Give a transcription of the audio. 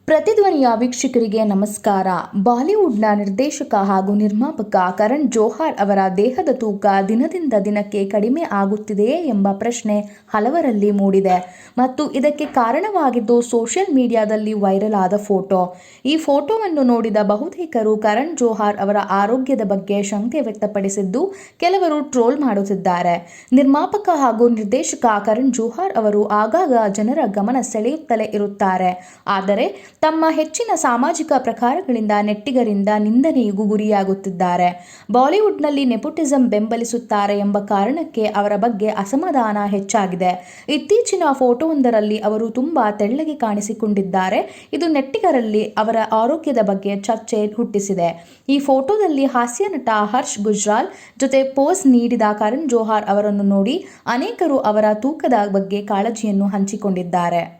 ಪ್ರತಿಧ್ವನಿಯ ವೀಕ್ಷಕರಿಗೆ ನಮಸ್ಕಾರ. ಬಾಲಿವುಡ್ನ ನಿರ್ದೇಶಕ ಹಾಗೂ ನಿರ್ಮಾಪಕ ಕರಣ್ ಜೋಹರ್ ಅವರ ದೇಹದ ತೂಕ ದಿನದಿಂದ ದಿನಕ್ಕೆ ಕಡಿಮೆ ಆಗುತ್ತಿದೆಯೇ ಎಂಬ ಪ್ರಶ್ನೆ ಹಲವರಲ್ಲಿ ಮೂಡಿದೆ ಮತ್ತು ಇದಕ್ಕೆ ಕಾರಣವಾಗಿದ್ದು ಸೋಷಿಯಲ್ ಮೀಡಿಯಾದಲ್ಲಿ ವೈರಲ್ ಆದ ಫೋಟೋ. ಈ ಫೋಟೋವನ್ನು ನೋಡಿದ ಬಹುತೇಕರು ಕರಣ್ ಜೋಹರ್ ಅವರ ಆರೋಗ್ಯದ ಬಗ್ಗೆ ಶಂಕೆ ವ್ಯಕ್ತಪಡಿಸಿದ್ದು, ಕೆಲವರು ಟ್ರೋಲ್ ಮಾಡುತ್ತಿದ್ದಾರೆ. ನಿರ್ಮಾಪಕ ಹಾಗೂ ನಿರ್ದೇಶಕ ಕರಣ್ ಜೋಹರ್ ಅವರು ಆಗಾಗ ಜನರ ಗಮನ ಸೆಳೆಯುತ್ತಲೇ ಇರುತ್ತಾರೆ. ಆದರೆ ತಮ್ಮ ಹೆಚ್ಚಿನ ಸಾಮಾಜಿಕ ಪ್ರಕಾರಗಳಿಂದ ನೆಟ್ಟಿಗರಿಂದ ನಿಂದನೆಗೂ ಗುರಿಯಾಗುತ್ತಿದ್ದಾರೆ. ಬಾಲಿವುಡ್ನಲ್ಲಿ ನೆಪೋಟಿಸಂ ಬೆಂಬಲಿಸುತ್ತಾರೆ ಎಂಬ ಕಾರಣಕ್ಕೆ ಅವರ ಬಗ್ಗೆ ಅಸಮಾಧಾನ ಹೆಚ್ಚಾಗಿದೆ. ಇತ್ತೀಚಿನ ಫೋಟೋವೊಂದರಲ್ಲಿ ಅವರು ತುಂಬಾ ತೆಳ್ಳಗೆ ಕಾಣಿಸಿಕೊಂಡಿದ್ದಾರೆ. ಇದು ನೆಟ್ಟಿಗರಲ್ಲಿ ಅವರ ಆರೋಗ್ಯದ ಬಗ್ಗೆ ಚರ್ಚೆ ಹುಟ್ಟಿಸಿದೆ. ಈ ಫೋಟೋದಲ್ಲಿ ಹಾಸ್ಯ ನಟ ಹರ್ಷ್ ಗುಜ್ರಾಲ್ ಜೊತೆ ಪೋಸ್ ನೀಡಿದ ಕರಣ್ ಜೋಹರ್ ಅವರನ್ನು ನೋಡಿ ಅನೇಕರು ಅವರ ತೂಕದ ಬಗ್ಗೆ ಕಾಳಜಿಯನ್ನು ಹಂಚಿಕೊಂಡಿದ್ದಾರೆ.